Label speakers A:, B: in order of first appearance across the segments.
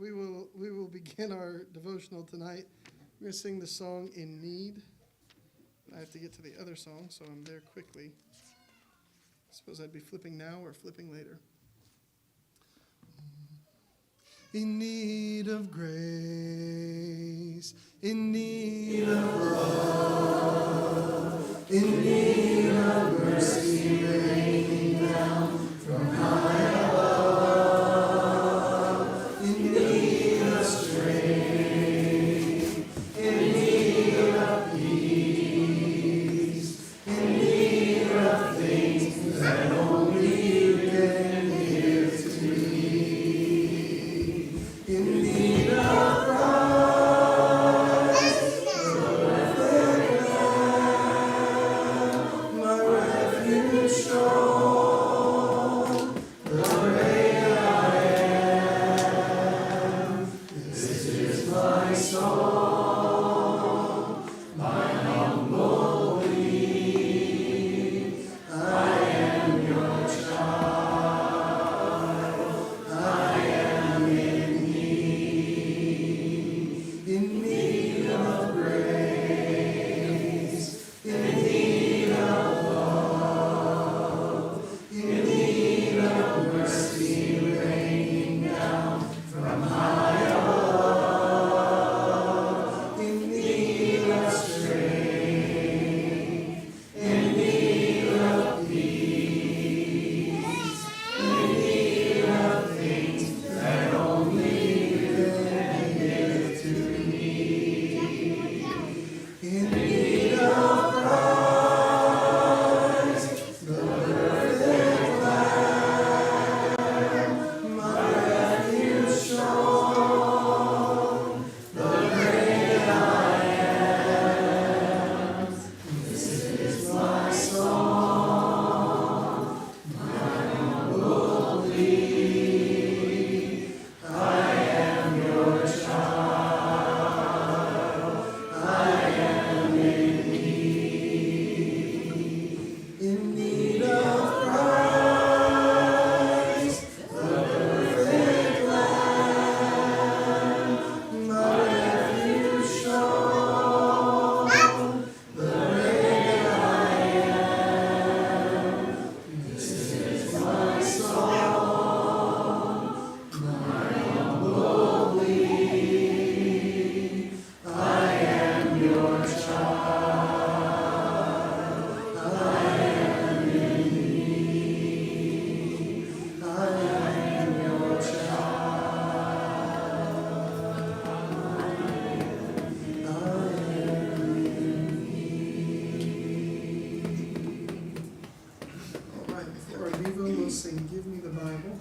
A: we will begin our devotional tonight. We're going to sing the song "In Need." I have to get to the other song, so I'm there quickly. I suppose I'd be flipping now or flipping later. In need of grace, in need of love, in need of mercy raining down from high above, in need of strength, in need of peace, in need of things that only you can give to me. In need of Christ, the perfect Lamb, my refuge strong, the great I am. This is my song, my humble plea. I am your child, I am in need of grace, in need of love, in need of mercy raining down from high above, in need of strength, in need of peace, in need of things that only you can give to me. In need of Christ, the perfect Lamb, my refuge strong, the great I am. This is my song, my humble plea. I am your child, I am in need of Christ, the perfect Lamb, my refuge strong, the great I am. This is my song, my humble plea. I am your child, I am in need. I am your child, I am in need. All right, before I leave, we'll sing "Give Me the Bible."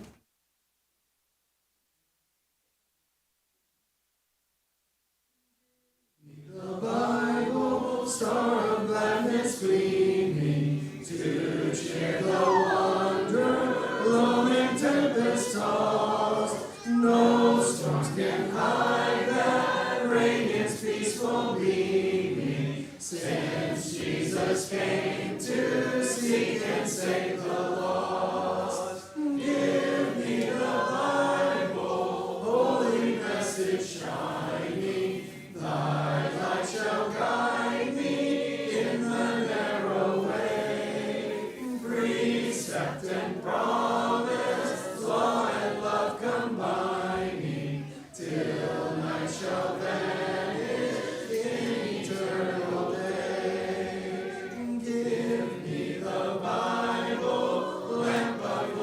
A: The Bible, star of gladness gleaming, to cheer the wanderer, alone in tempest tossed. No storms can hide that radiance peaceful beaming, since Jesus came to seek and save the lost. Give me the Bible, holy message shining, thy light shall guide me in the narrow way. Precept and promise, law and love combining, till night shall vanish in eternal day. Give me the Bible, lamp of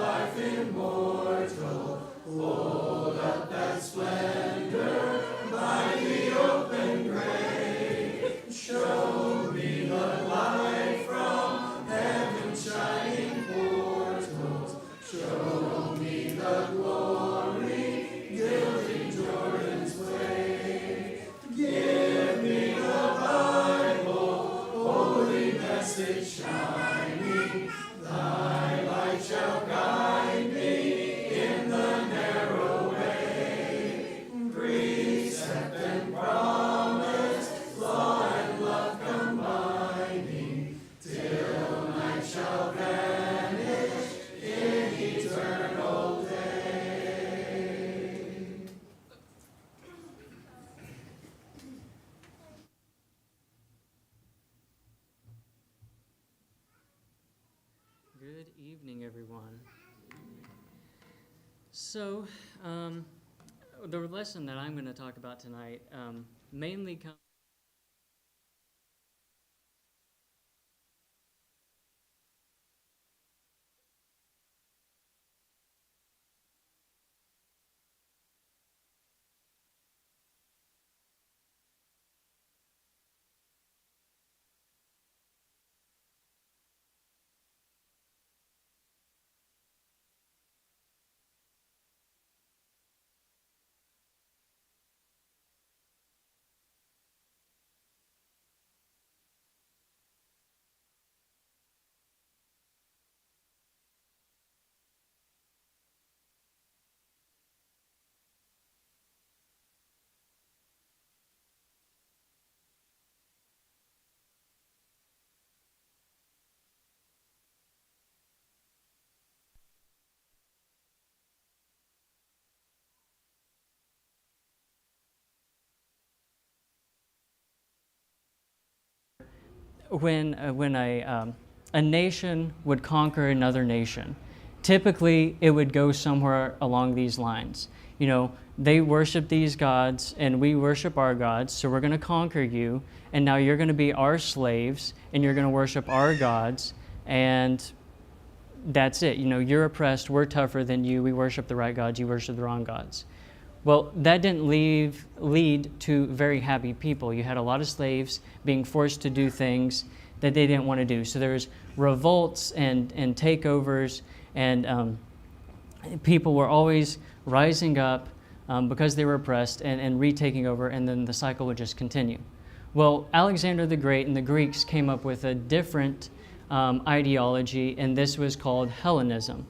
B: Good evening, everyone. So, the lesson that I'm going to talk about tonight mainly comes when a nation would conquer another nation. Typically, it would go somewhere along these lines. You know, they worship these gods, and we worship our gods, so we're going to conquer you, and now you're going to be our slaves, and you're going to worship our gods, and that's it. You know, you're oppressed, we're tougher than you, we worship the right gods, you worship the wrong gods. Well, that didn't lead to very happy people. You had a lot of slaves being forced to do things that they didn't want to do. So there's revolts and takeovers, and people were always rising up because they were oppressed and retaking over, and then the cycle would just continue. Well, Alexander the Great and the Greeks came up with a different ideology, and this was called Hellenism,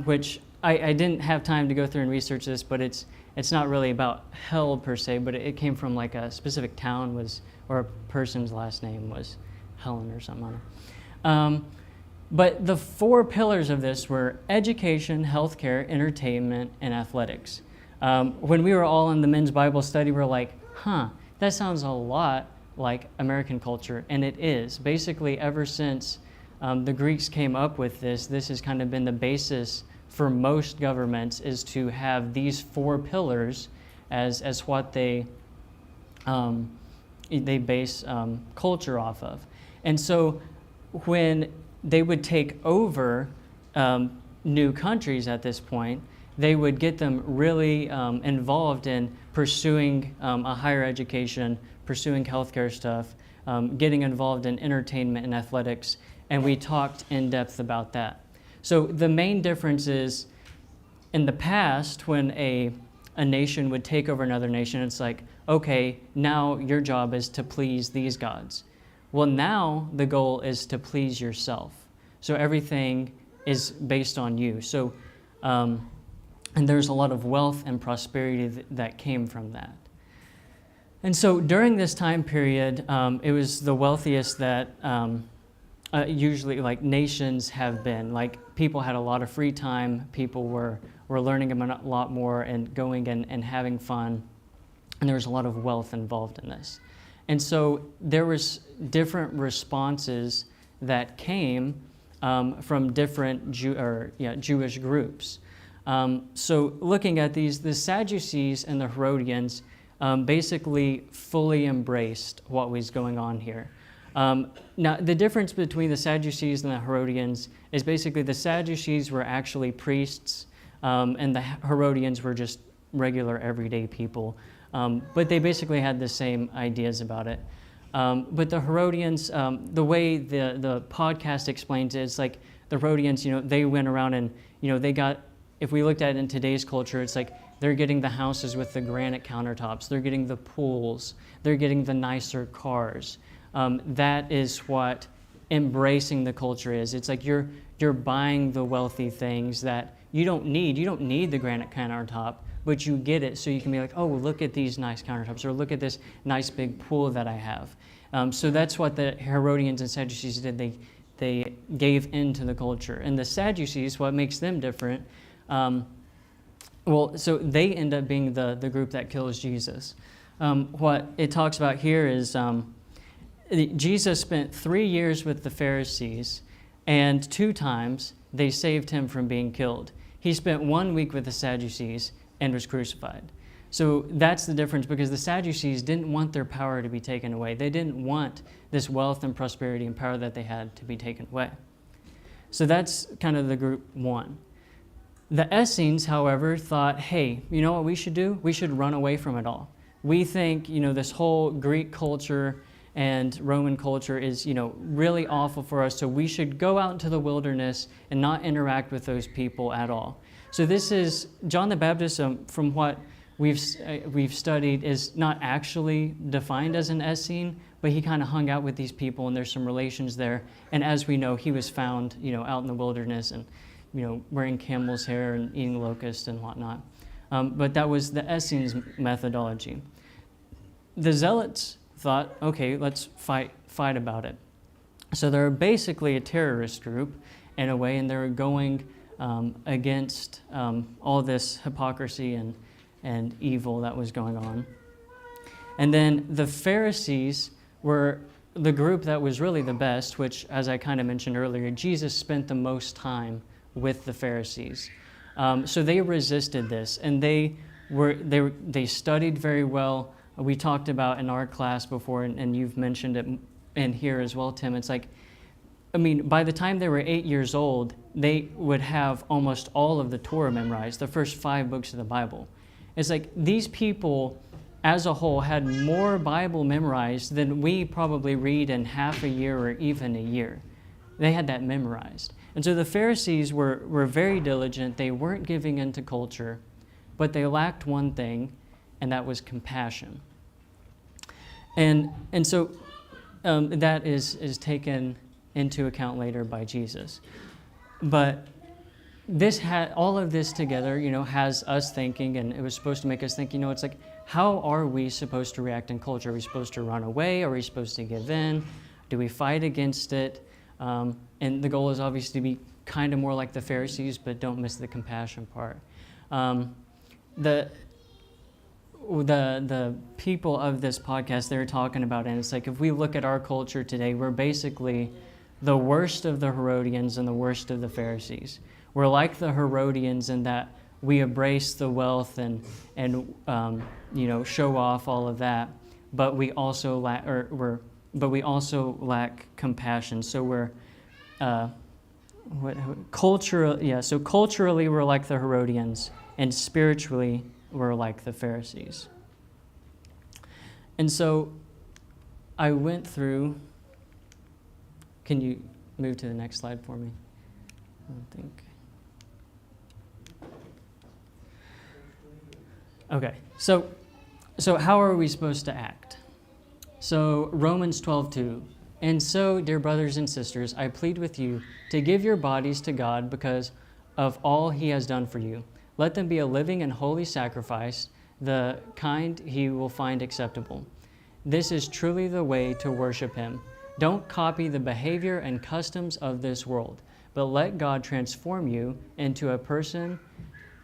B: which I didn't have time to go through and research this, but it's not really about hell per se, but it came from like a specific town or a person's last name was Helen or something. But the 4 pillars of this were education, healthcare, entertainment, and athletics. When we were all in the men's Bible study, we were like, that sounds a lot like American culture, and it is. Basically, ever since the Greeks came up with this has kind of been the basis for most governments, is to have these 4 pillars as what they base culture off of. And so when they would take over new countries at this point, they would get them really involved in pursuing a higher education, pursuing healthcare stuff, getting involved in entertainment and athletics, and we talked in depth about that. So the main difference is, in the past, when a nation would take over another nation, it's like, okay, now your job is to please these gods. Well, now the goal is to please yourself. So everything is based on you. So, and there's a lot of wealth and prosperity that came from that. And so during this time period, it was the wealthiest that usually like nations have been. Like people had a lot of free time, people were learning a lot more and going and having fun, and there was a lot of wealth involved in this. And so there was different responses that came from different Jewish groups. So looking at these, the Sadducees and the Herodians basically fully embraced what was going on here. Now, the difference between the Sadducees and the Herodians is basically the Sadducees were actually priests, and the Herodians were just regular everyday people. But they basically had the same ideas about it. But the Herodians, the way the podcast explains it, it's like the Herodians, they went around and, they got, if we looked at it in today's culture, it's like they're getting the houses with the granite countertops, they're getting the pools, they're getting the nicer cars. That is what embracing the culture is. It's like you're buying the wealthy things that you don't need. You don't need the granite countertop, but you get it so you can be like, oh, look at these nice countertops, or look at this nice big pool that I have. So that's what the Herodians and Sadducees did. They gave into the culture. And the Sadducees, what makes them different, so they end up being the group that kills Jesus. What it talks about here is Jesus spent 3 years with the Pharisees, and 2 times they saved him from being killed. He spent 1 week with the Sadducees and was crucified. So that's the difference, because the Sadducees didn't want their power to be taken away. They didn't want this wealth and prosperity and power that they had to be taken away. So that's kind of the group 1. The Essenes, however, thought, hey, you know what we should do? We should run away from it all. We think, this whole Greek culture and Roman culture is, really awful for us, so we should go out into the wilderness and not interact with those people at all. So this is, John the Baptist, from what we've studied, is not actually defined as an Essene, but he kind of hung out with these people, and there's some relations there. And as we know, he was found, out in the wilderness and, wearing camel's hair and eating locusts and whatnot. But that was the Essenes methodology. The Zealots thought, okay, let's fight about it. So they're basically a terrorist group in a way, and they're going against all this hypocrisy and evil that was going on. And then the Pharisees were the group that was really the best, which, as I kind of mentioned earlier, Jesus spent the most time with the Pharisees. So they resisted this, and they studied very well. We talked about in our class before, and you've mentioned it in here as well, Tim. It's like, by the time they were 8 years old, they would have almost all of the Torah memorized, the first 5 books of the Bible. It's like these people, as a whole, had more Bible memorized than we probably read in half a year or even a year. They had that memorized. And so the Pharisees were very diligent. They weren't giving in to culture, but they lacked one thing, and that was compassion. And so that is taken into account later by Jesus. But all of this together, has us thinking, and it was supposed to make us think, it's like, how are we supposed to react in culture? Are we supposed to run away? Are we supposed to give in? Do we fight against it? And the goal is obviously to be kind of more like the Pharisees, but don't miss the compassion part. The people of this podcast, they were talking about it, and it's like, if we look at our culture today, we're basically the worst of the Herodians and the worst of the Pharisees. We're like the Herodians in that we embrace the wealth and show off all of that, but we also lack compassion. So we're culturally we're like the Herodians, and spiritually we're like the Pharisees. And so I went through. Can you move to the next slide for me? I don't think. Okay, so how are we supposed to act? So Romans 12:2, and so, dear brothers and sisters, I plead with you to give your bodies to God because of all He has done for you. Let them be a living and holy sacrifice, the kind He will find acceptable. This is truly the way to worship Him. Don't copy the behavior and customs of this world, but let God transform you into a new person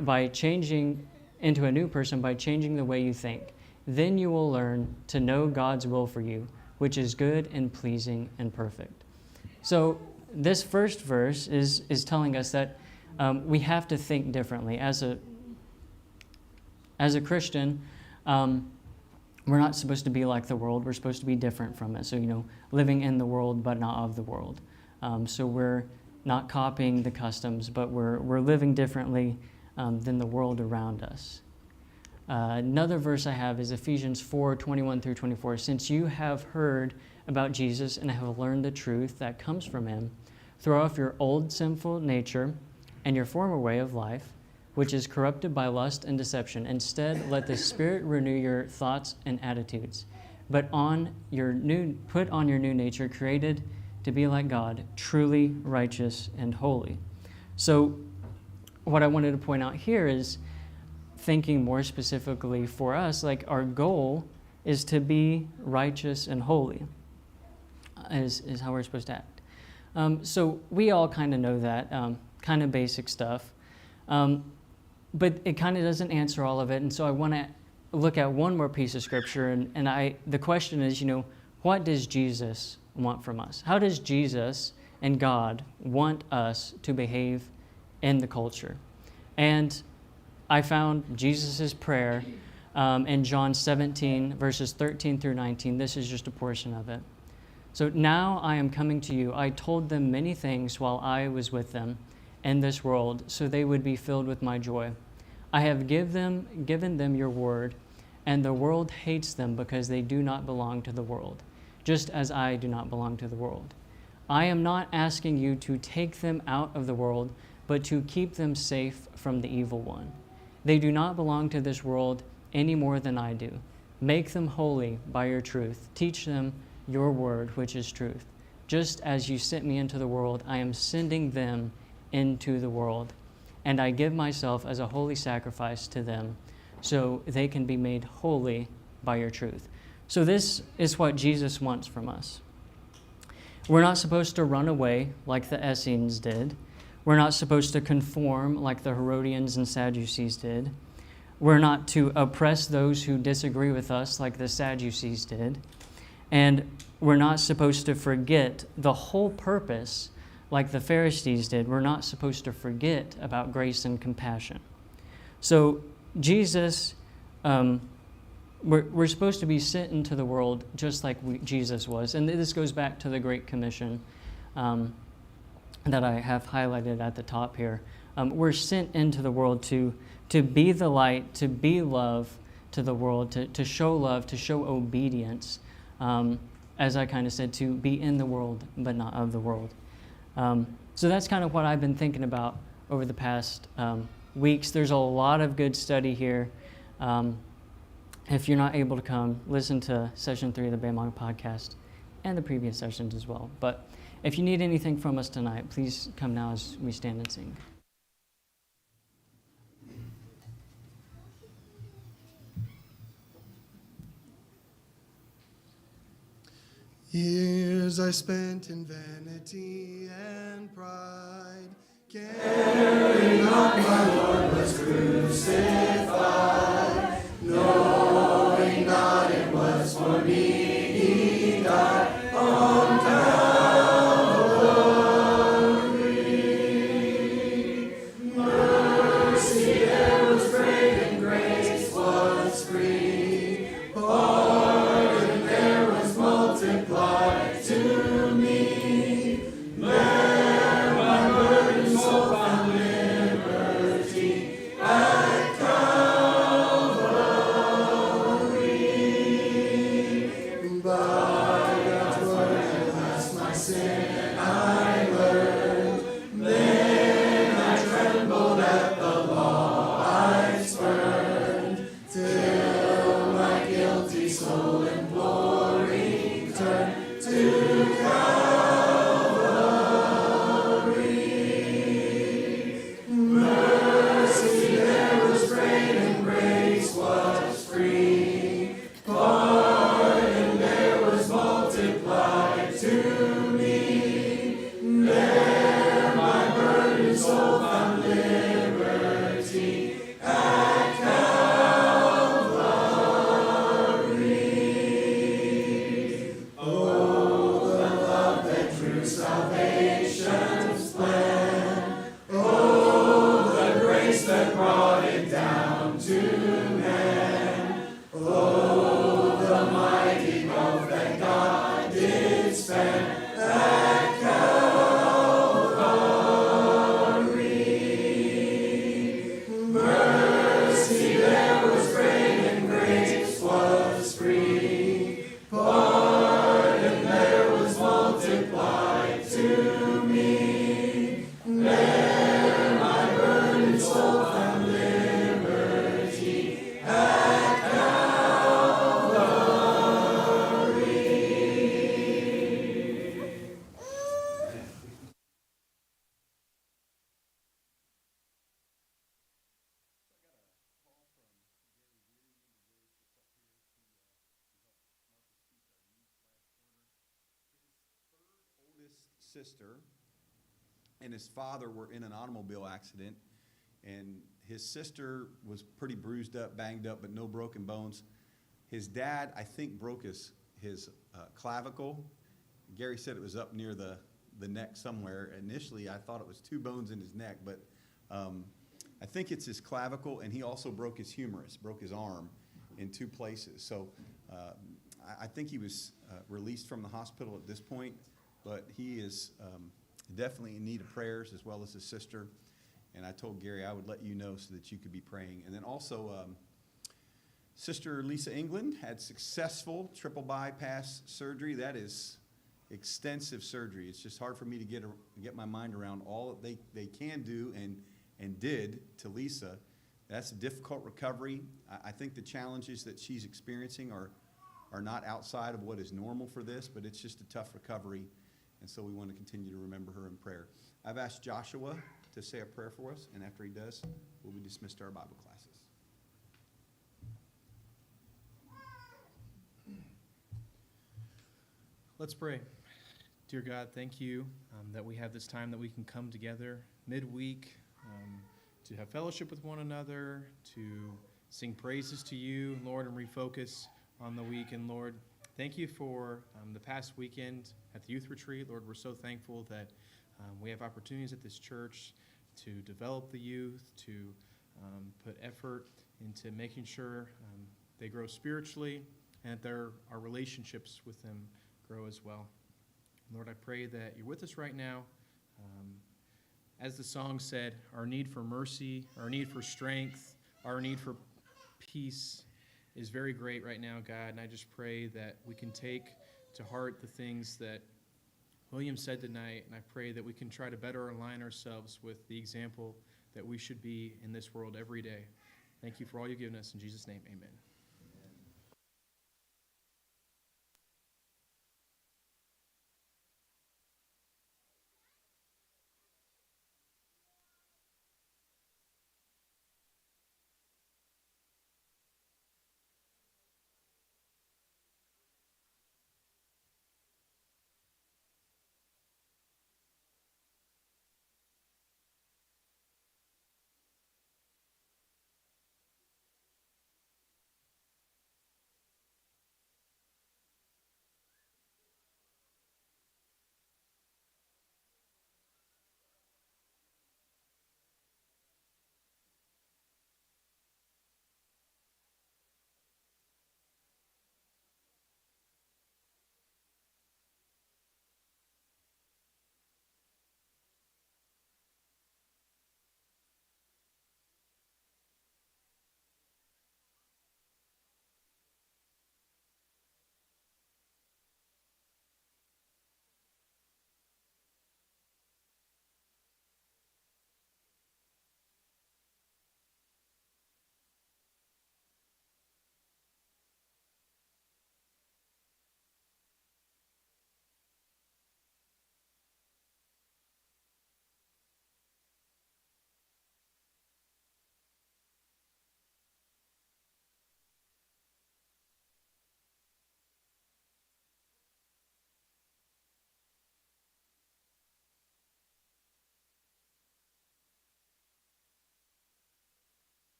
B: by changing the way you think. Then you will learn to know God's will for you, which is good and pleasing and perfect. So this first verse is telling us that we have to think differently. As a Christian, we're not supposed to be like the world. We're supposed to be different from it. So, living in the world but not of the world. So we're not copying the customs, but we're living differently than the world around us. Another verse I have is Ephesians 4:21-24. Since you have heard about Jesus and have learned the truth that comes from Him, throw off your old sinful nature and your former way of life, which is corrupted by lust and deception. Instead, let the Spirit renew your thoughts and attitudes. But put on your new nature, created to be like God, truly righteous and holy. So what I wanted to point out here is, thinking more specifically for us, like our goal is to be righteous and holy, is how we're supposed to act. So we all kind of know that, kind of basic stuff, but it kind of doesn't answer all of it. And so I want to look at one more piece of scripture, and the question is, what does Jesus want from us? How does Jesus and God want us to behave in the culture. And I found Jesus' prayer in John 17, verses 13 through 19. This is just a portion of it. So now I am coming to you. I told them many things while I was with them in this world, so they would be filled with my joy. I have given them your word, and the world hates them because they do not belong to the world, just as I do not belong to the world. I am not asking you to take them out of the world, but to keep them safe from the evil one. They do not belong to this world any more than I do. Make them holy by your truth. Teach them your word, which is truth. Just as you sent me into the world, I am sending them into the world. And I give myself as a holy sacrifice to them, so they can be made holy by your truth. So this is what Jesus wants from us. We're not supposed to run away like the Essenes did. We're not supposed to conform like the Herodians and Sadducees did. We're not to oppress those who disagree with us like the Sadducees did. And we're not supposed to forget the whole purpose like the Pharisees did. We're not supposed to forget about grace and compassion. So Jesus, we're supposed to be sent into the world just like Jesus was. And this goes back to the Great Commission that I have highlighted at the top here. We're sent into the world to be the light, to be love to the world, to show love, to show obedience. As I kind of said, to be in the world, but not of the world. So that's kind of what I've been thinking about over the past weeks. There's a lot of good study here. If you're not able to come, listen to Session 3 of the Bamanga Podcast and the previous sessions as well. But if you need anything from us tonight, please come now as we stand and sing.
A: Years I spent in vanity and pride, caring not my Lord was crucified, knowing not it was for me he died on Calvary. Mercy there was great and grace was free. Pardon there was multiplied to me. There my burden soul found liberty at Calvary. By God's word at last my sin I learned. Then I trembled at the law I spurned, till my guilty soul imploring turned to Calvary. Mercy there was great and grace was free. Pardon there was multiplied to me. There my burdened soul found liberty at Calvary. Oh, the love that drew salvation's plan. Oh, the grace that brought it down to man. Oh, the mighty gulf that God did spend at Calvary. Mercy there was great and grace was free. Pardon there was multiplied to me. There my burdened soul found liberty at Calvary.
C: Oldest sister and his father were in an automobile accident, and his sister was pretty bruised up, banged up, but no broken bones. His dad, I think, broke his clavicle. Gary said it was up near the the neck somewhere. Initially, I thought it was 2 bones in his neck, but I think it's his clavicle, and he also broke his humerus, broke his arm in 2 places. So I think he was released from the hospital at this point, but he is definitely in need of prayers, as well as his sister. And I told Gary I would let you know so that you could be praying. And then also, Sister Lisa England had successful triple bypass surgery. That is extensive surgery. It's just hard for me to get my mind around all that they can do and did to Lisa. That's a difficult recovery. I think the challenges that she's experiencing are not outside of what is normal for this, but it's just a tough recovery. And so we want to continue to remember her in prayer. I've asked Joshua to say a prayer for us, and after he does, we'll be dismissed to our Bible classes.
D: Let's pray. Dear God, thank you that we have this time that we can come together midweek to have fellowship with one another, to sing praises to you, Lord, and refocus on the week. And Lord, thank you for the past weekend at the youth retreat. Lord, we're so thankful that we have opportunities at this church to develop the youth, to put effort into making sure they grow spiritually and that our relationships with them grow as well. Lord, I pray that you're with us right now. As the song said, our need for mercy, our need for strength, our need for peace is very great right now, God. And I just pray that we can take to heart the things that William said tonight. And I pray that we can try to better align ourselves with the example that we should be in this world every day. Thank you for all you've given us. In Jesus' name, amen.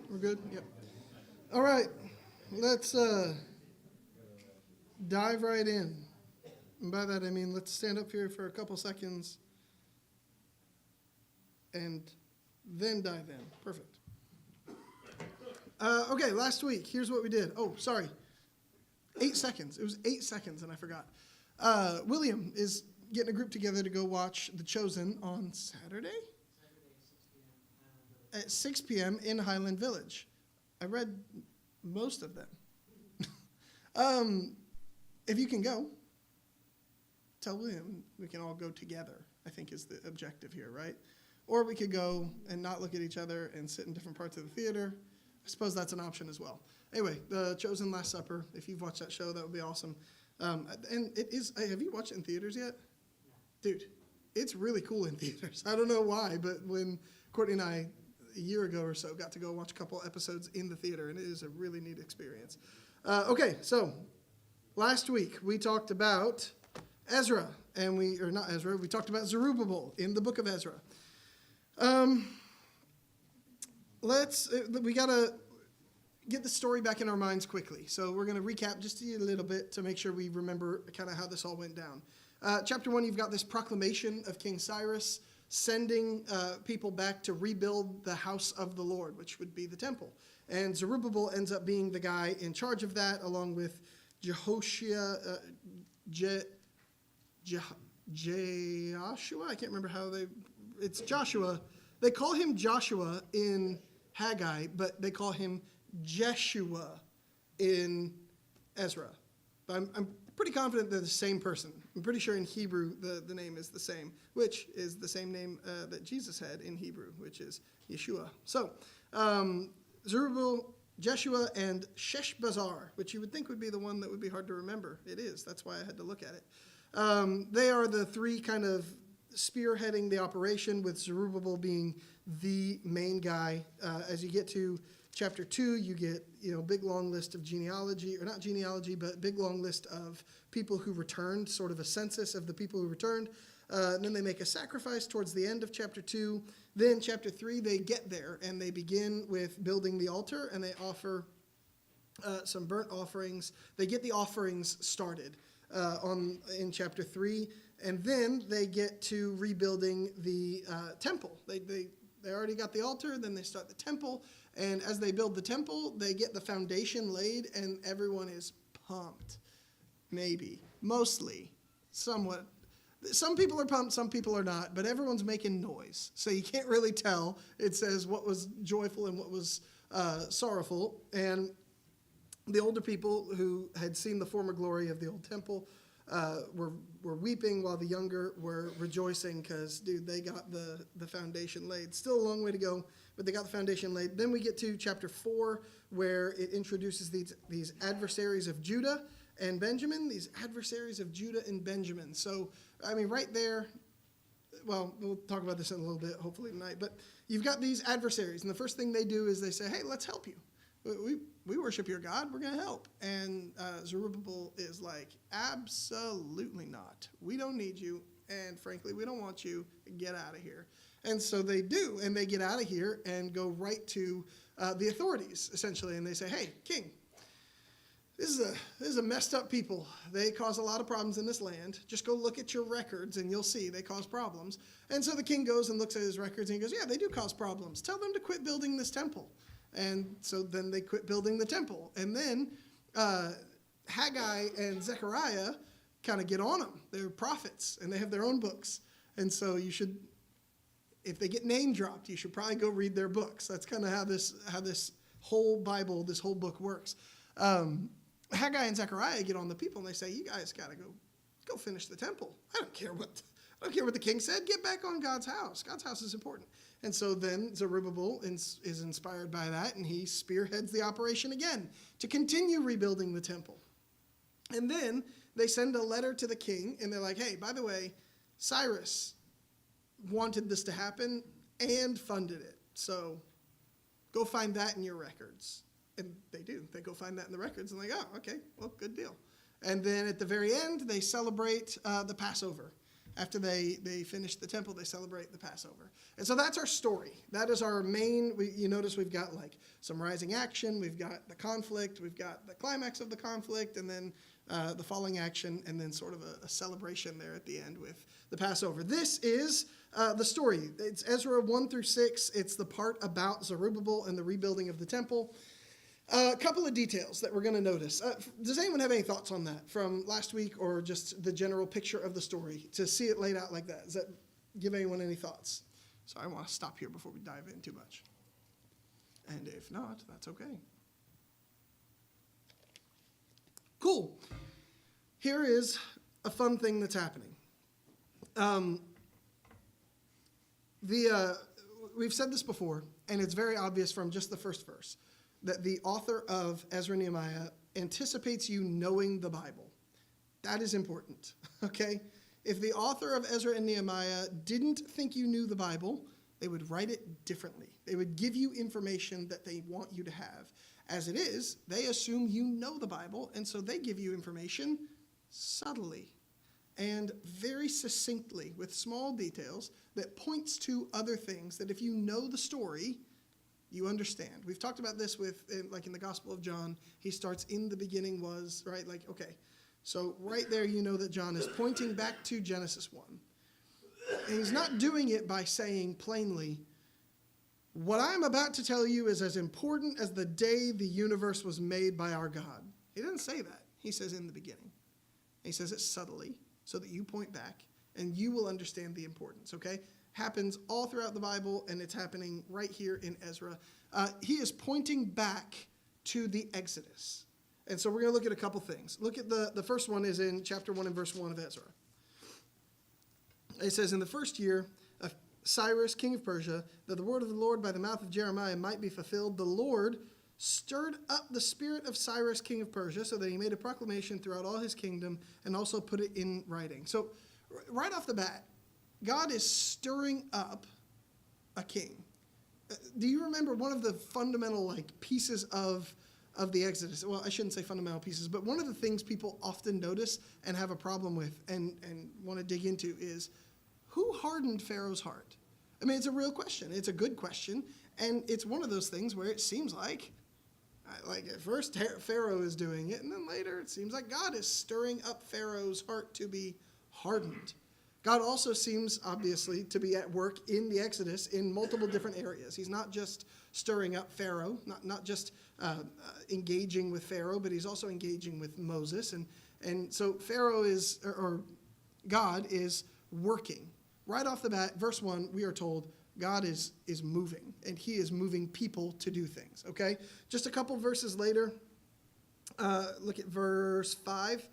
A: We're good? Yep. All right. Let's dive right in. And by that I mean let's stand up here for a couple seconds and then dive in. Perfect. Okay, last week, here's what we did. Oh, sorry. 8 seconds. It was 8 seconds and I forgot. William is getting a group together to go watch The Chosen on Saturday? At 6 p.m. in Highland Village. I read most of them. If you can go, tell William we can all go together, I think is the objective here, right? Or we could go and not look at each other and sit in different parts of the theater. I suppose that's an option as well. Anyway, The Chosen Last Supper, if you've watched that show, that would be awesome. And it is, have you watched it in theaters yet? No. Dude, it's really cool in theaters. I don't know why, but when Courtney and I, a year ago or so, got to go watch a couple episodes in the theater, and it is a really neat experience. Okay, so last week we talked about Ezra, we talked about Zerubbabel in the book of Ezra. We got to get the story back in our minds quickly. So we're going to recap just a little bit to make sure we remember kind of how this all went down. Chapter 1, you've got this proclamation of King Cyrus sending people back to rebuild the house of the Lord, which would be the temple. And Zerubbabel ends up being the guy in charge of that, along with Jehoshua, I can't remember it's Joshua. They call him Joshua in Haggai, but they call him Jeshua in Ezra. But I'm pretty confident they're the same person. I'm pretty sure in Hebrew the name is the same, which is the same name that Jesus had in Hebrew, which is Yeshua. So Zerubbabel, Jeshua, and Sheshbazzar, which you would think would be the one that would be hard to remember. It is. That's why I had to look at it. They are the three kind of spearheading the operation, with Zerubbabel being the main guy. As you get to chapter 2, you get big long list of genealogy, or not genealogy, but big long list of people who returned, sort of a census of the people who returned. Then they make a sacrifice towards the end of chapter 2. Then chapter 3, they get there and they begin with building the altar, and they offer some burnt offerings. They get the offerings started in chapter 3, and then they get to rebuilding the temple. They already got the altar, then they start the temple, and as they build the temple, they get the foundation laid, and everyone is pumped. Maybe, mostly, somewhat. Some people are pumped, some people are not, but everyone's making noise, so you can't really tell. It says what was joyful and what was sorrowful, and the older people who had seen the former glory of the old temple were weeping, while the younger were rejoicing because, they got the foundation laid. Still a long way to go, but they got the foundation laid. Then we get to chapter 4, where it introduces these adversaries of Judah and Benjamin, So, right there, well, we'll talk about this in a little bit, hopefully tonight, but you've got these adversaries, and the first thing they do is they say, hey, let's help you. We worship your God, we're going to help. And Zerubbabel is like, absolutely not. We don't need you, and frankly, we don't want you. Get out of here. And so they do, and they get out of here and go right to the authorities, essentially, and they say, hey, king, this is a messed up people. They cause a lot of problems in this land. Just go look at your records, and you'll see they cause problems. And so the king goes and looks at his records, and he goes, yeah, they do cause problems. Tell them to quit building this temple. And so then they quit building the temple. And then Haggai and Zechariah kind of get on them. They're prophets, and they have their own books. And so you should, if they get name dropped, you should probably go read their books. That's kind of how this whole Bible, this whole book works. Haggai and Zechariah get on the people, and they say, you guys got to go finish the temple. I don't care what the king said. Get back on God's house. God's house is important. And so then Zerubbabel is inspired by that, and he spearheads the operation again to continue rebuilding the temple. And then they send a letter to the king, and they're like, hey, by the way, Cyrus wanted this to happen and funded it. So go find that in your records. And they do. They go find that in the records, and they're like, oh, okay, well, good deal. And then at the very end, they celebrate the Passover. After they finish the temple, they celebrate the Passover. And so that's our story. That is our main, you notice we've got like some rising action, we've got the conflict, we've got the climax of the conflict, and then the falling action, and then sort of a celebration there at the end with the Passover. This is the story. It's Ezra 1 through 6. It's the part about Zerubbabel and the rebuilding of the temple. A couple of details that we're going to notice. Does anyone have any thoughts on that from last week, or just the general picture of the story, to see it laid out like that? Does that give anyone any thoughts? So I want to stop here before we dive in too much. And if not, that's okay. Cool. Here is a fun thing that's happening. We've said this before, and it's very obvious from just the first verse, that the author of Ezra and Nehemiah anticipates you knowing the Bible. That is important, okay? If the author of Ezra and Nehemiah didn't think you knew the Bible, they would write it differently. They would give you information that they want you to have. As it is, they assume you know the Bible, and so they give you information subtly and very succinctly with small details that points to other things that if you know the story, you understand. We've talked about this like in the Gospel of John, he starts in the beginning was, right? Like, okay, so right there you know that John is pointing back to Genesis 1. And he's not doing it by saying plainly, what I'm about to tell you is as important as the day the universe was made by our God. He doesn't say that. He says in the beginning. He says it subtly so that you point back and you will understand the importance, okay? Happens all throughout the Bible, and it's happening right here in Ezra. He is pointing back to the Exodus. And so we're going to look at a couple things. Look at the first one is in chapter 1 and verse 1 of Ezra. It says, in the first year of Cyrus, king of Persia, that the word of the Lord by the mouth of Jeremiah might be fulfilled, the Lord stirred up the spirit of Cyrus, king of Persia, so that he made a proclamation throughout all his kingdom and also put it in writing. So right off the bat, God is stirring up a king. Do you remember one of the fundamental pieces of the Exodus? Well, I shouldn't say fundamental pieces, but one of the things people often notice and have a problem with and want to dig into is who hardened Pharaoh's heart? I mean, it's a real question. It's a good question. And it's one of those things where it seems like at first Pharaoh is doing it, and then later it seems like God is stirring up Pharaoh's heart to be hardened. God also seems, obviously, to be at work in the Exodus in multiple different areas. He's not just stirring up Pharaoh, not just engaging with Pharaoh, but he's also engaging with Moses. And so Pharaoh is, or God is working. Right off the bat, verse 1, we are told God is moving, and he is moving people to do things, okay? Just a couple verses later, look at verse 5.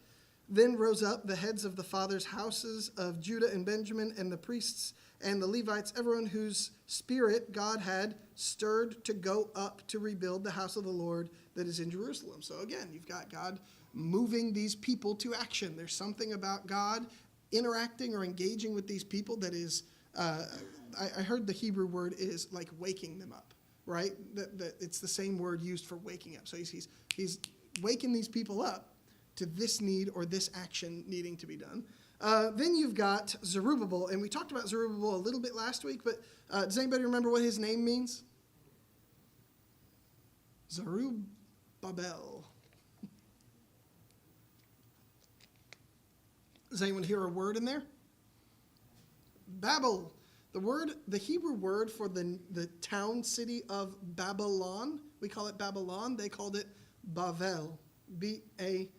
A: Then rose up the heads of the fathers' houses of Judah and Benjamin, and the priests and the Levites, everyone whose spirit God had stirred to go up to rebuild the house of the Lord that is in Jerusalem. So again, you've got God moving these people to action. There's something about God interacting or engaging with these people that is, I heard the Hebrew word is like waking them up, right? That it's the same word used for waking up. So he's waking these people up to this need or this action needing to be done. Then you've got Zerubbabel, and we talked about Zerubbabel a little bit last week, but does anybody remember what his name means? Zerubbabel. Does anyone hear a word in there? Babel. The Hebrew word for the town city of Babylon, we call it Babylon, they called it Bavel, B-A-V-E-L-ish,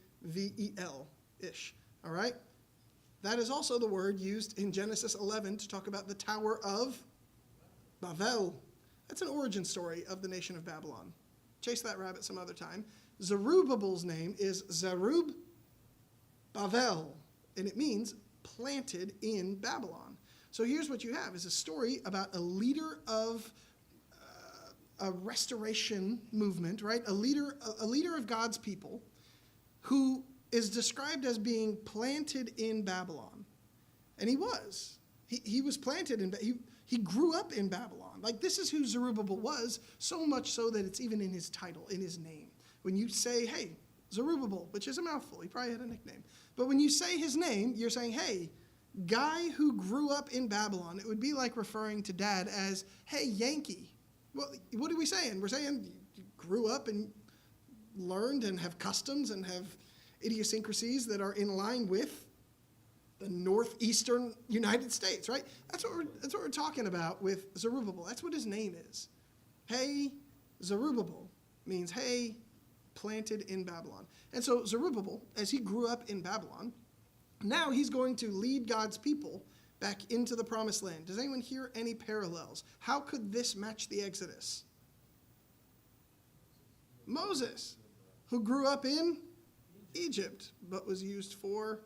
A: all right? That is also the word used in Genesis 11 to talk about the Tower of Babel. That's an origin story of the nation of Babylon. Chase that rabbit some other time. Zerubbabel's name is Zerub Bavel, and it means planted in Babylon. So here's what you have is a story about a leader of a restoration movement, right? A leader of God's people who is described as being planted in Babylon. And he was. He was planted in, he grew up in Babylon. Like, this is who Zerubbabel was, so much so that it's even in his title, in his name. When you say, hey, Zerubbabel, which is a mouthful, he probably had a nickname. But when you say his name, you're saying, hey, guy who grew up in Babylon. It would be like referring to dad as, hey, Yankee. Well, what are we saying? We're saying you grew up and learned and have customs and have idiosyncrasies that are in line with the northeastern United States, right? That's what we're talking about with Zerubbabel. That's what his name is. Hey, Zerubbabel means, hey, planted in Babylon. And so Zerubbabel, as he grew up in Babylon, now he's going to lead God's people back into the promised land. Does anyone hear any parallels? How could this match the Exodus? Moses, who grew up in Egypt, but was used for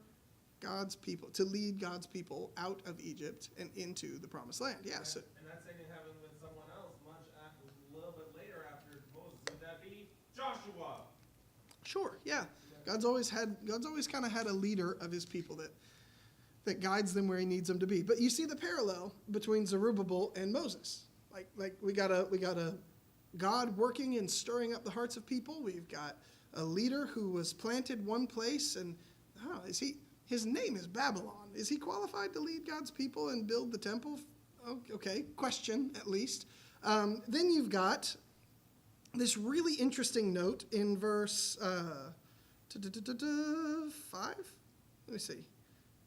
A: God's people, to lead God's people out of Egypt and into the promised land. Yeah, so,
E: and that same thing happened with someone else a little bit later after Moses. Would that be Joshua?
A: sure, yeah. God's always kind of had a leader of his people that guides them where he needs them to be. But you see the parallel between Zerubbabel and Moses. Like we gotta God working and stirring up the hearts of people. We've got a leader who was planted one place, and his name is Babylon. Is he qualified to lead God's people and build the temple? Okay, question at least. Then you've got this really interesting note in verse 5. Let me see.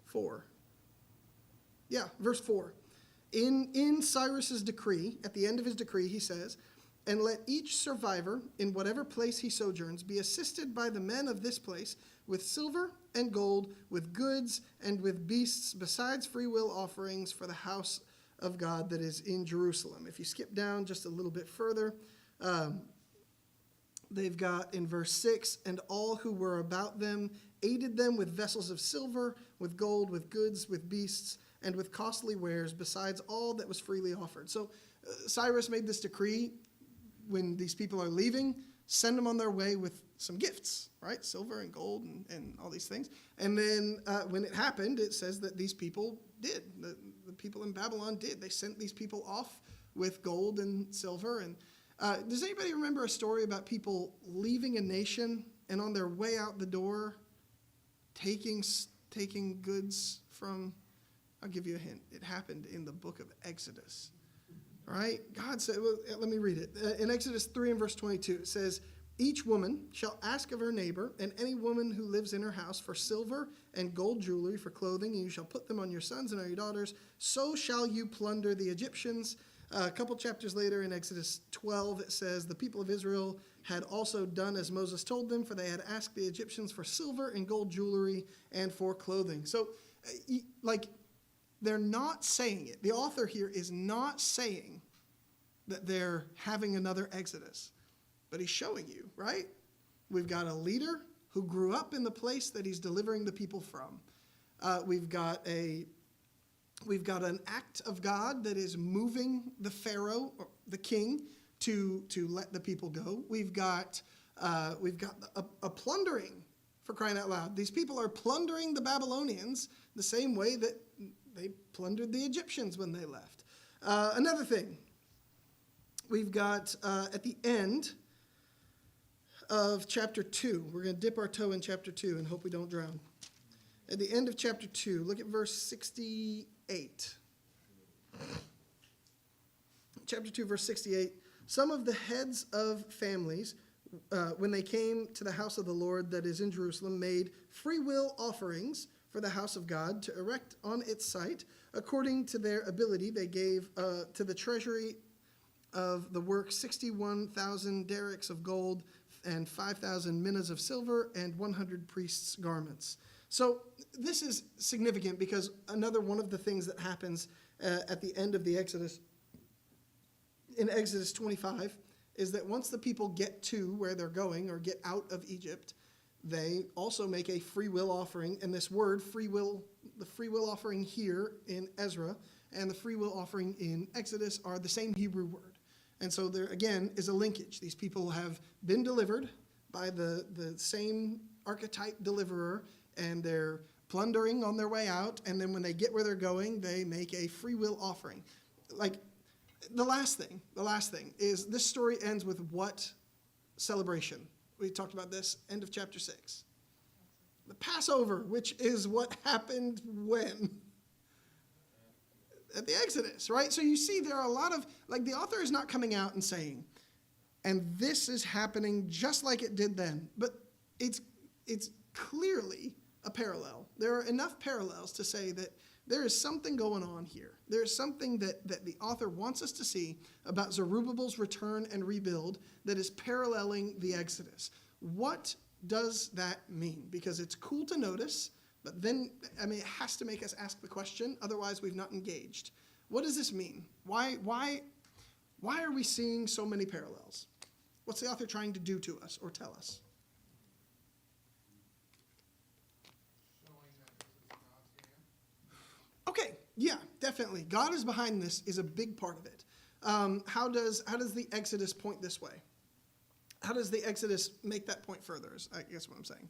A: 4. Yeah, verse 4. In Cyrus's decree, at the end of his decree, he says, "And let each survivor, in whatever place he sojourns, be assisted by the men of this place with silver and gold, with goods and with beasts, besides freewill offerings for the house of God that is in Jerusalem." If you skip down just a little bit further, they've got in verse 6, "And all who were about them aided them with vessels of silver, with gold, with goods, with beasts, and with costly wares, besides all that was freely offered." So Cyrus made this decree: when these people are leaving, send them on their way with some gifts, right? Silver and gold and all these things. And then when it happened, it says that these people did. The people in Babylon did. They sent these people off with gold and silver. And does anybody remember a story about people leaving a nation and on their way out the door taking goods from? I'll give you a hint. It happened in the book of Exodus. All right? God said, well, let me read it. In Exodus 3 and verse 22, it says, "Each woman shall ask of her neighbor and any woman who lives in her house for silver and gold jewelry for clothing, and you shall put them on your sons and on your daughters. So shall you plunder the Egyptians." A couple chapters later in Exodus 12, it says, "The people of Israel had also done as Moses told them, for they had asked the Egyptians for silver and gold jewelry and for clothing." So, they're not saying it. The author here is not saying that they're having another Exodus, but he's showing you, right? We've got a leader who grew up in the place that he's delivering the people from. We've got an act of God that is moving the Pharaoh, or the king, to let the people go. We've got a plundering, for crying out loud. These people are plundering the Babylonians the same way that they plundered the Egyptians when they left. Another thing, we've got at the end of chapter 2, we're going to dip our toe in chapter 2 and hope we don't drown. At the end of chapter 2, look at verse 68. Chapter 2, verse 68. "Some of the heads of families, when they came to the house of the Lord that is in Jerusalem, made free will offerings for the house of God to erect on its site. According to their ability, they gave to the treasury of the work 61,000 derricks of gold and 5,000 minas of silver and 100 priests' garments." So this is significant because another one of the things that happens at the end of the Exodus, in Exodus 25, is that once the people get to where they're going or get out of Egypt, they also make a free will offering. And this word, free will, the free will offering here in Ezra and the free will offering in Exodus are the same Hebrew word. And so there, again, is a linkage. These people have been delivered by the same archetype deliverer, and they're plundering on their way out. And then when they get where they're going, they make a free will offering. The last thing is this story ends with what celebration? We talked about this, end of chapter 6. The Passover, which is what happened when? At the Exodus, right? So you see there are a lot of, the author is not coming out and saying, and this is happening just like it did then. But it's clearly a parallel. There are enough parallels to say that there is something going on here. There is something that the author wants us to see about Zerubbabel's return and rebuild that is paralleling the Exodus. What does that mean? Because it's cool to notice, but then, it has to make us ask the question, otherwise we've not engaged. What does this mean? Why are we seeing so many parallels? What's the author trying to do to us or tell us? Okay, yeah, definitely. God is behind this is a big part of it. How does the Exodus point this way? How does the Exodus make that point further, is I guess what I'm saying.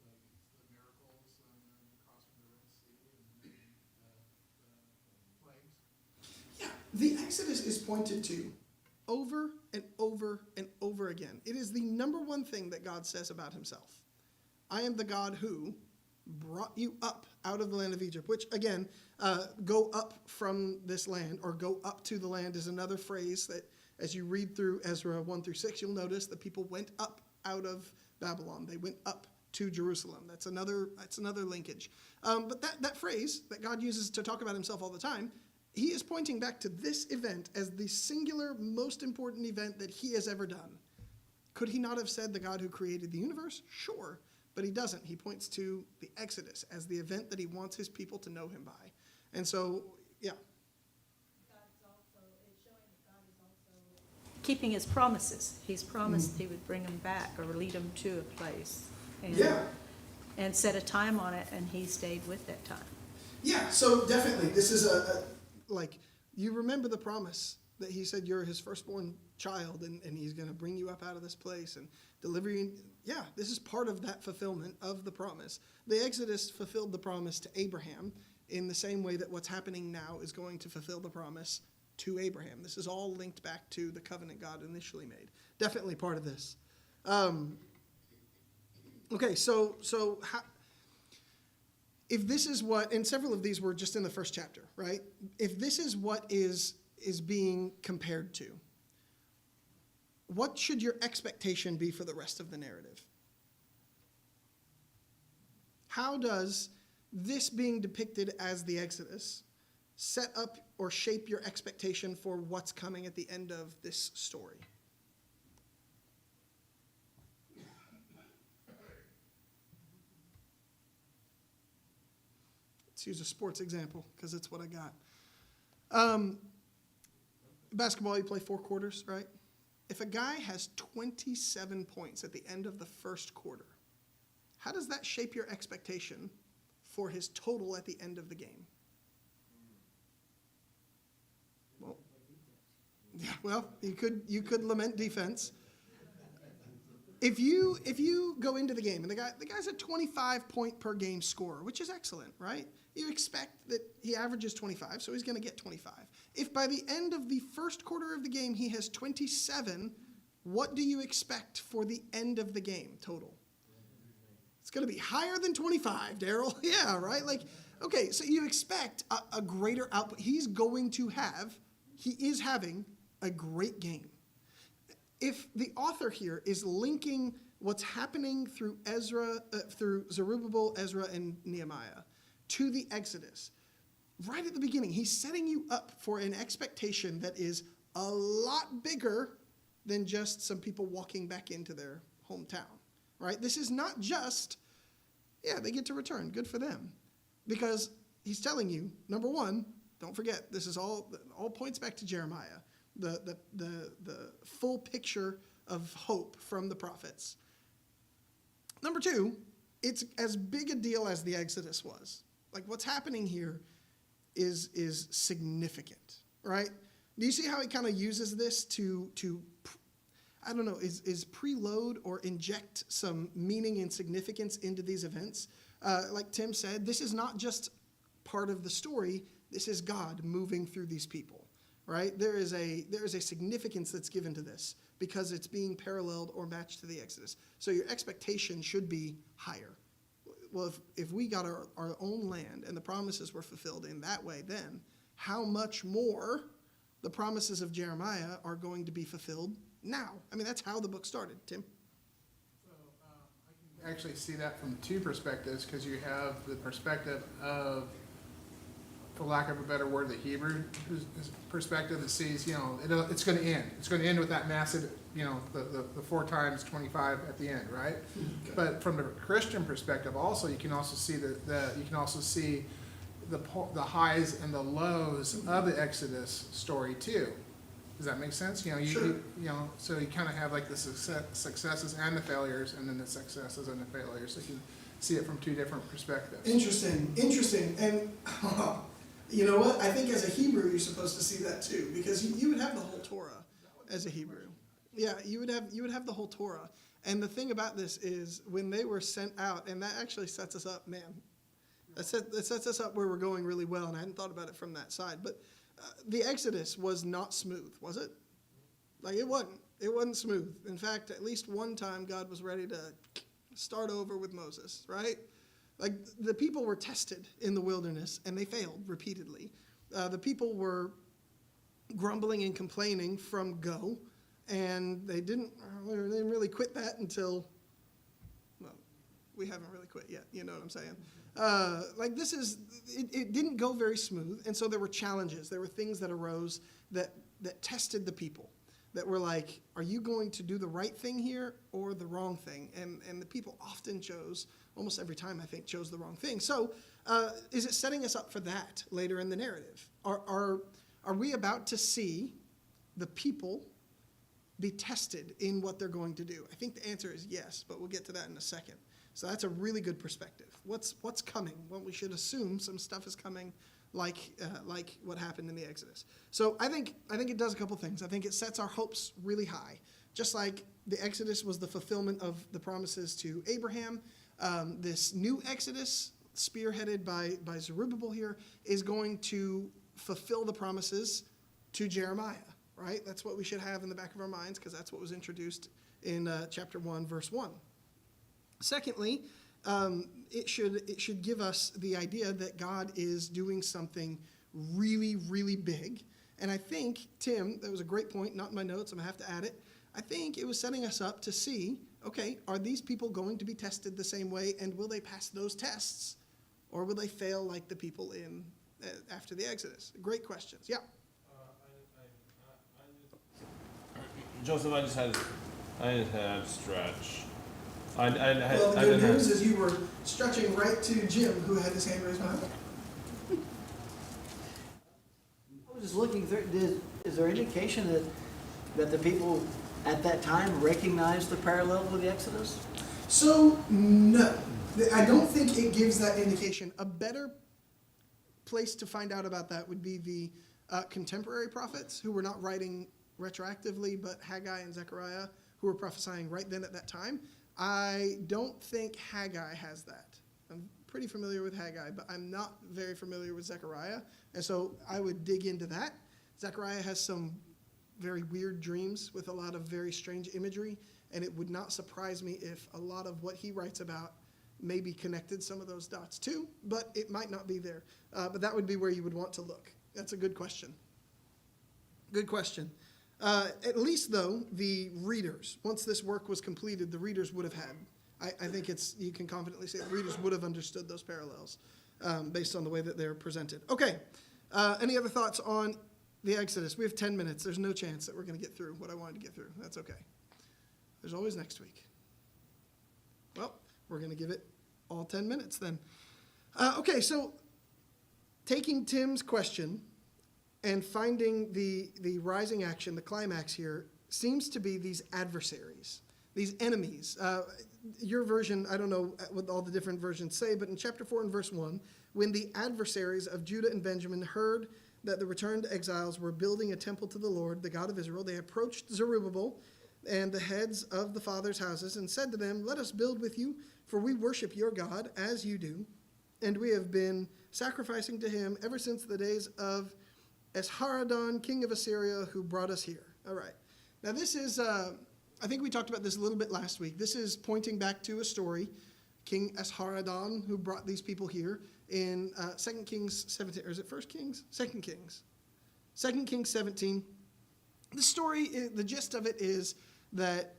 F: The miracles and crossing the Red Sea and the plagues.
A: Yeah, the Exodus is pointed to over and over and over again. It is the number one thing that God says about himself. I am the God who brought you up out of the land of Egypt, which again, go up from this land or go up to the land is another phrase that as you read through Ezra 1 through 6, you'll notice that people went up out of Babylon. They went up to Jerusalem. That's another linkage. But that phrase that God uses to talk about himself all the time, he is pointing back to this event as the singular most important event that he has ever done. Could he not have said the God who created the universe? Sure, but he doesn't. He points to the Exodus as the event that he wants his people to know him by. And so, yeah.
G: Keeping his promises. He's promised he would bring them back or lead them to a place. And,
A: Yeah.
G: And set a time on it, and he stayed with that time.
A: Yeah, so definitely, this is like, you remember the promise that he said you're his firstborn child, and he's going to bring you up out of this place and deliver you. Yeah, this is part of that fulfillment of the promise. The Exodus fulfilled the promise to Abraham in the same way that what's happening now is going to fulfill the promise to Abraham. This is all linked back to the covenant God initially made. Definitely part of this. Okay, so how, if this is what, and several of these were just in the first chapter, right? If this is what is being compared to, what should your expectation be for the rest of the narrative? How does this being depicted as the Exodus set up or shape your expectation for what's coming at the end of this story? Let's use a sports example because it's what I got. Basketball, you play 4 quarters, right? If a guy has 27 points at the end of the first quarter, how does that shape your expectation for his total at the end of the game? Well, you could lament defense. If you go into the game and the guy's a 25 point per game scorer, which is excellent, right? You expect that he averages 25, so he's going to get 25. If by the end of the first quarter of the game he has 27, what do you expect for the end of the game total? It's going to be higher than 25, Daryl. Yeah, right? Like, okay, so you expect a greater output. He is having a great game. If the author here is linking what's happening through through Zerubbabel, Ezra, and Nehemiah to the Exodus, right at the beginning, he's setting you up for an expectation that is a lot bigger than just some people walking back into their hometown, right? This is not just, yeah, they get to return. Good for them. Because he's telling you, number one, don't forget, this is all points back to Jeremiah, the full picture of hope from the prophets. Number two, it's as big a deal as the Exodus was. Like, what's happening here is significant, right? Do you see how he kind of uses this to I don't know, is preload or inject some meaning and significance into these events? Like Tim said, this is not just part of the story. This is God moving through these people, right? There is a significance that's given to this because it's being paralleled or matched to the Exodus. So your expectation should be higher. Well, if we got our own land and the promises were fulfilled in that way, then how much more the promises of Jeremiah are going to be fulfilled now? I mean, that's how the book started. Tim?
F: So I can actually see that from 2 perspectives, because you have the perspective of, for lack of a better word, the Hebrew perspective that sees, it's going to end. It's going to end with that massive, the 4 times 25 at the end, right? Okay. But from the Christian perspective, also you can also see the highs and the lows of the Exodus story too. Does that make sense?
A: Sure.
F: So you kind of have like the successes and the failures, and then the successes and the failures. So you can see it from 2 different perspectives.
A: Interesting. And you know what? I think as a Hebrew, you're supposed to see that too, because you would have the whole Torah as a Hebrew. Yeah, you would have the whole Torah. And the thing about this is when they were sent out, and that actually sets us up, man. That sets us up where we're going really well, and I hadn't thought about it from that side. But the Exodus was not smooth, was it? Like it wasn't smooth. In fact, at least one time God was ready to start over with Moses, right? Like the people were tested in the wilderness and they failed repeatedly. The people were grumbling and complaining from go, and they didn't really quit that until, well, we haven't really quit yet, you know what I'm saying? It didn't go very smooth, and so there were challenges. There were things that arose that tested the people, that were like, are you going to do the right thing here or the wrong thing? And the people often chose, almost every time I think, chose the wrong thing. So is it setting us up for that later in the narrative? Are we about to see the people be tested in what they're going to do? I think the answer is yes, but we'll get to that in a second. So that's a really good perspective. What's coming? Well, we should assume some stuff is coming like what happened in the Exodus. So I think it does a couple things. I think it sets our hopes really high. Just like the Exodus was the fulfillment of the promises to Abraham, this new Exodus, spearheaded by Zerubbabel here, is going to fulfill the promises to Jeremiah, right? That's what we should have in the back of our minds, because that's what was introduced in chapter 1, verse 1. Secondly, it should give us the idea that God is doing something really, really big. And I think, Tim, that was a great point, not in my notes, I'm going to have to add it. I think it was setting us up to see, okay, are these people going to be tested the same way, and will they pass those tests? Or will they fail like the people in after the Exodus? Great questions. Yeah.
E: Joseph, I just had to stretch.
A: Well, the good news is you were stretching right to Jim, who had his hand raised behind him.
H: I was just looking through, is there indication that the people at that time recognized the parallel with the Exodus?
A: So, no. I don't think it gives that indication. A better place to find out about that would be the contemporary prophets, who were not writing retroactively, but Haggai and Zechariah, who were prophesying right then at that time. I don't think Haggai has that. I'm pretty familiar with Haggai, but I'm not very familiar with Zechariah, and so I would dig into that. Zechariah has some very weird dreams with a lot of very strange imagery, and it would not surprise me if a lot of what he writes about maybe connected some of those dots too, but it might not be there. But that would be where you would want to look. That's a good question. Good question. At least, though, the readers, once this work was completed, the readers would have had, I think you can confidently say the readers would have understood those parallels based on the way that they're presented. Okay, any other thoughts on the Exodus? We have 10 minutes. There's no chance that we're going to get through what I wanted to get through. That's okay. There's always next week. Well, we're going to give it all 10 minutes then. Okay, so taking Tim's question and finding the rising action, the climax here, seems to be these adversaries, these enemies. Your version, I don't know what all the different versions say, but in chapter 4 and verse 1, when the adversaries of Judah and Benjamin heard that the returned exiles were building a temple to the Lord, the God of Israel, they approached Zerubbabel and the heads of the fathers' houses and said to them, "Let us build with you, for we worship your God as you do, and we have been sacrificing to him ever since the days of Esarhaddon, king of Assyria, who brought us here." All right. Now this is, I think we talked about this a little bit last week. This is pointing back to a story, King Esarhaddon, who brought these people here in 2 Kings 17, or is it 1 Kings? 2 Kings. 2 Kings 17. The story, the gist of it is that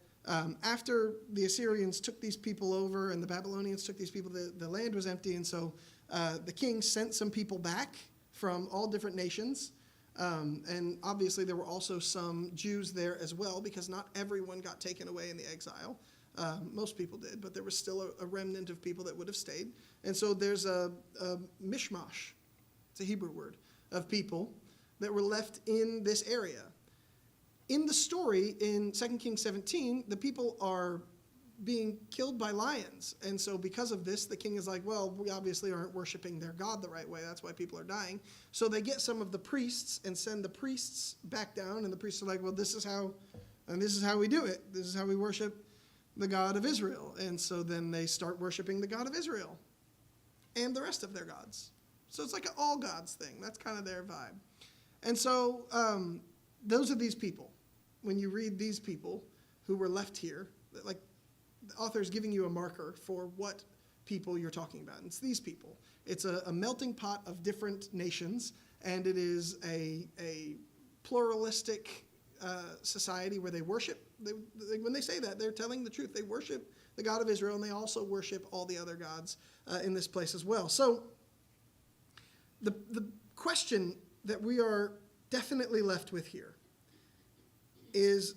A: after the Assyrians took these people over and the Babylonians took these people, the land was empty, and so the king sent some people back from all different nations. And obviously there were also some Jews there as well, because not everyone got taken away in the exile. Most people did, but there was still a remnant of people that would have stayed. And so there's a mishmash, it's a Hebrew word, of people that were left in this area. In the story, in 2 Kings 17, the people are being killed by lions. And so because of this, the king is like, well, we obviously aren't worshiping their God the right way. That's why people are dying. So they get some of the priests and send the priests back down. And the priests are like, well, this is how we do it. This is how we worship the God of Israel. And so then they start worshiping the God of Israel and the rest of their gods. So it's like an all gods thing. That's kind of their vibe. And so those are these people. when you read these people who were left here, like the author's giving you a marker for what people you're talking about. And it's these people. It's a melting pot of different nations, and it is a pluralistic society where they worship. When they say that, they're telling the truth. They worship the God of Israel, and they also worship all the other gods in this place as well. So the question that we are definitely left with here is,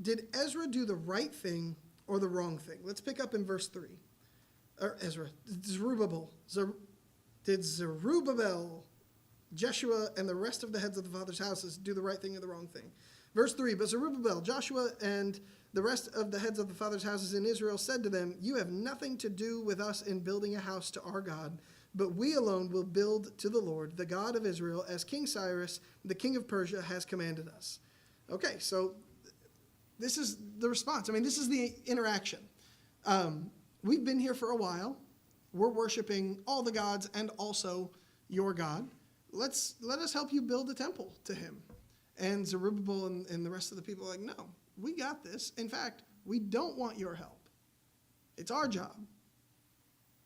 A: did Ezra do the right thing or the wrong thing? Let's pick up in verse 3. Or Ezra, Zerubbabel. Did Zerubbabel, Jeshua, and the rest of the heads of the fathers' houses do the right thing or the wrong thing? Verse 3, but Zerubbabel, Joshua, and the rest of the heads of the fathers' houses in Israel said to them, you have nothing to do with us in building a house to our God, but we alone will build to the Lord, the God of Israel, as King Cyrus, the king of Persia, has commanded us. Okay, so this is the response. I mean, this is the interaction. We've been here for a while. We're worshiping all the gods and also your God. Let us help you build a temple to him. And Zerubbabel and the rest of the people are like, no, we got this. In fact, we don't want your help. It's our job.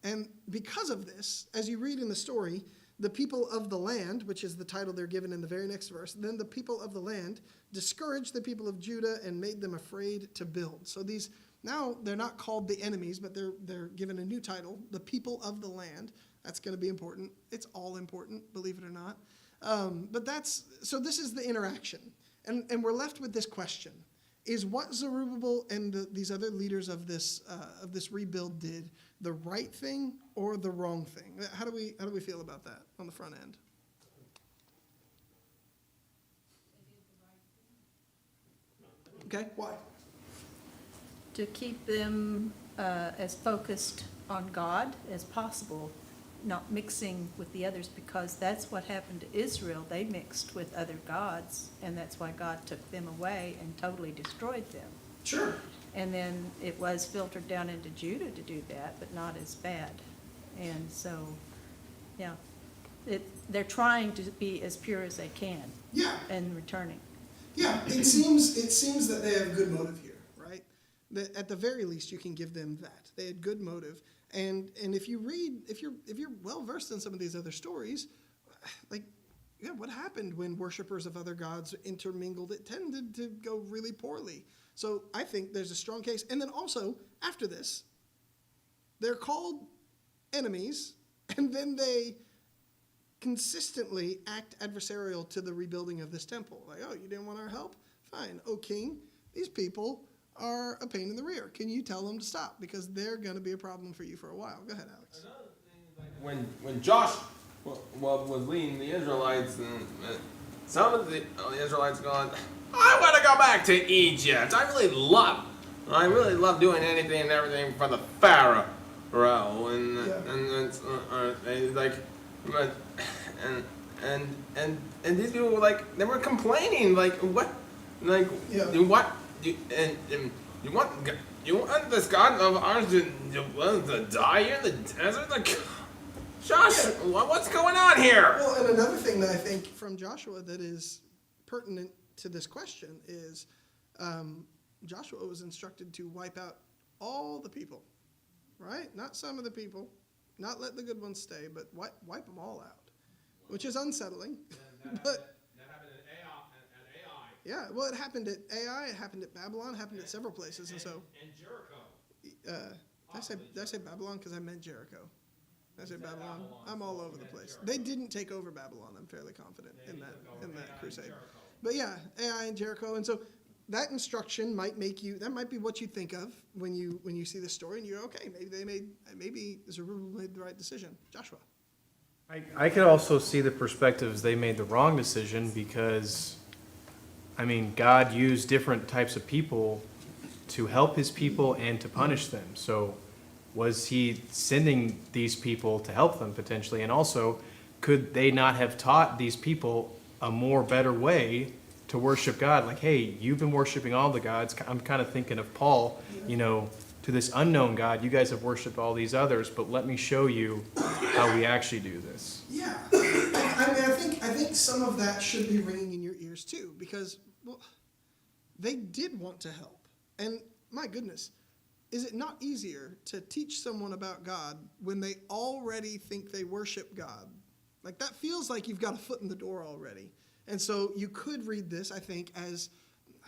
A: And because of this, as you read in the story, the people of the land, which is the title they're given in the very next verse, then the people of the land discouraged the people of Judah and made them afraid to build. So these, now they're not called the enemies, but they're given a new title, the people of the land. That's going to be important. It's all important, believe it or not. So this is the interaction. And we're left with this question. Is what Zerubbabel and these other leaders of this rebuild did the right thing or the wrong thing? How do we feel about that on the front end? Okay, why?
G: To keep them as focused on God as possible, not mixing with the others, because that's what happened to Israel. They mixed with other gods, and that's why God took them away and totally destroyed them.
A: Sure.
G: And then it was filtered down into Judah to do that, but not as bad. And so, yeah, they're trying to be as pure as they can.
A: Yeah.
G: And returning.
A: Yeah, it seems that they have good motive here, right? That at the very least you can give them that. They had good motive. And if you read, if you're well versed in some of these other stories, like, yeah, what happened when worshipers of other gods intermingled? It tended to go really poorly. So I think there's a strong case. And then also, after this, they're called enemies, and then they consistently act adversarial to the rebuilding of this temple. Like, oh, you didn't want our help? Fine. Oh, king, these people are a pain in the rear. Can you tell them to stop? Because they're going to be a problem for you for a while. Go ahead, Alex.
E: Another thing, like when Josh was leading the Israelites, and some of the Israelites going, I want to go back to Egypt. I really love doing anything and everything for the Pharaoh. And these people were like, they were complaining, like, what, like,
A: Yeah.
E: You want this God of ours to die here in the desert? Like, Josh, what's going on here?
A: Well, and another thing that I think from Joshua that is pertinent to this question is Joshua was instructed to wipe out all the people, right? Not some of the people, not let the good ones stay, but wipe them all out, which is unsettling. But
E: That happened at Ai.
A: yeah, well, it happened at Ai, it happened at Babylon, it happened at several places, and so.
E: And Jericho.
A: Did I say Babylon? Because I meant Jericho. Did I say Babylon? I'm all over the place. They didn't take over Babylon. I'm fairly confident in that crusade. But yeah, Ai and Jericho, and so that instruction might make you. That might be what you think of when you see this story, and you're okay. Maybe Zerubbabel made the right decision. Joshua.
D: I could also see the perspectives they made the wrong decision because, I mean, God used different types of people to help his people and to punish them. So was he sending these people to help them potentially? And also, could they not have taught these people a better way to worship God? Like, hey, you've been worshiping all the gods. I'm kind of thinking of Paul, to this unknown God. You guys have worshiped all these others, but let me show you how we actually do this.
A: Yeah, I mean, I think some of that should be ringing in your ears too, because, well, they did want to help. And my goodness, is it not easier to teach someone about God when they already think they worship God? Like, that feels like you've got a foot in the door already. And so you could read this, I think, as,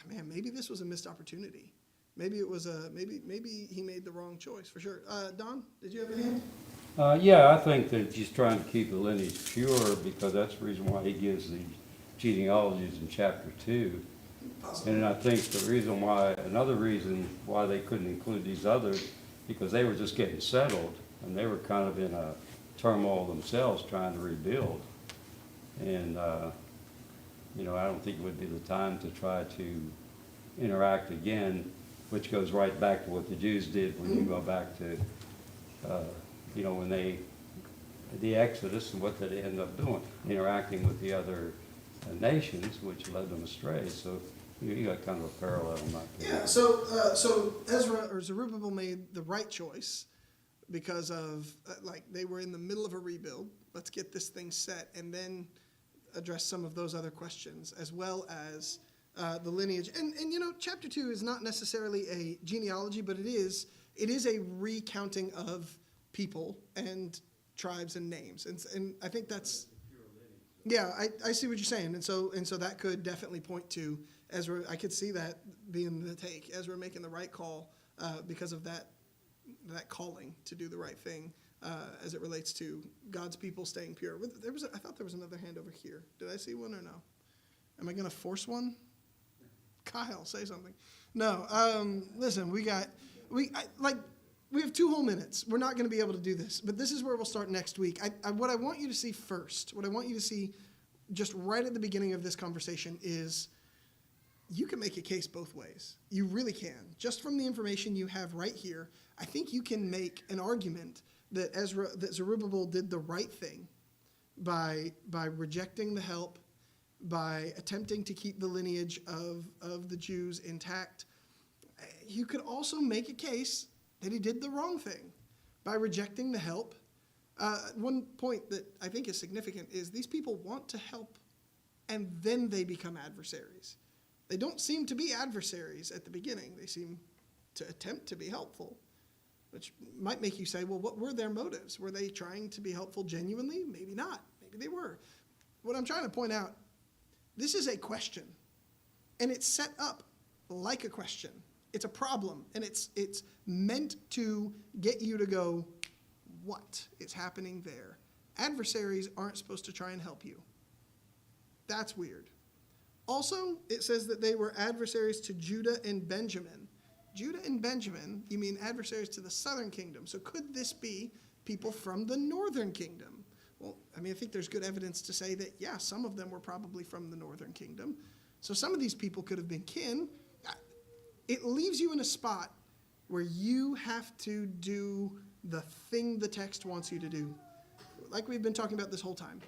A: man, maybe this was a missed opportunity. Maybe it was maybe he made the wrong choice, for sure. Don, did you have a hand?
I: Yeah, I think that he's trying to keep the lineage pure because that's the reason why he gives the genealogies in chapter 2.
A: Possibly.
I: And I think another reason why they couldn't include these others, because they were just getting settled and they were kind of in a turmoil themselves trying to rebuild. And, I don't think it would be the time to try to interact again, which goes right back to what the Jews did when you go back to, when the Exodus and what they ended up doing, interacting with the other nations, which led them astray. So you got kind of a parallel in that case.
A: Yeah, so Ezra or Zerubbabel made the right choice because of, they were in the middle of a rebuild. Let's get this thing set and then address some of those other questions, as well as the lineage. And chapter 2 is not necessarily a genealogy, but it is a recounting of people and tribes and names. And I think that's, yeah, I see what you're saying. And so that could definitely point to Ezra. I could see that being the take. Ezra making the right call because of that calling to do the right thing as it relates to God's people staying pure. I thought there was another hand over here. Did I see one or no? Am I going to force one? Kyle, say something. No, listen, we have 2 whole minutes. We're not going to be able to do this, but this is where we'll start next week. What I want you to see first, what I want you to see just right at the beginning of this conversation is you can make a case both ways. You really can. Just from the information you have right here, I think you can make an argument that Zerubbabel did the right thing by rejecting the help, by attempting to keep the lineage of the Jews intact. You could also make a case that he did the wrong thing by rejecting the help. One point that I think is significant is these people want to help, and then they become adversaries. They don't seem to be adversaries at the beginning. They seem to attempt to be helpful, which might make you say, well, what were their motives? Were they trying to be helpful genuinely? Maybe not. Maybe they were. What I'm trying to point out, this is a question, and it's set up like a question. It's a problem, and it's meant to get you to go, what is happening there? Adversaries aren't supposed to try and help you. That's weird. Also, it says that they were adversaries to Judah and Benjamin. Judah and Benjamin, you mean adversaries to the southern kingdom. So could this be people from the northern kingdom? Well, I think there's good evidence to say that, yeah, some of them were probably from the northern kingdom. So some of these people could have been kin. It leaves you in a spot where you have to do the thing the text wants you to do. Like we've been talking about this whole time.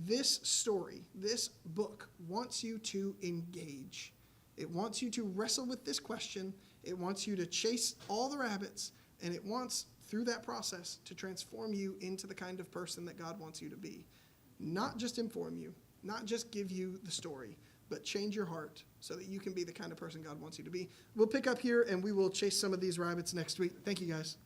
A: This story, this book, wants you to engage. It wants you to wrestle with this question. It wants you to chase all the rabbits, and it wants, through that process, to transform you into the kind of person that God wants you to be. Not just inform you, not just give you the story, but change your heart so that you can be the kind of person God wants you to be. We'll pick up here, and we will chase some of these rabbits next week. Thank you, guys.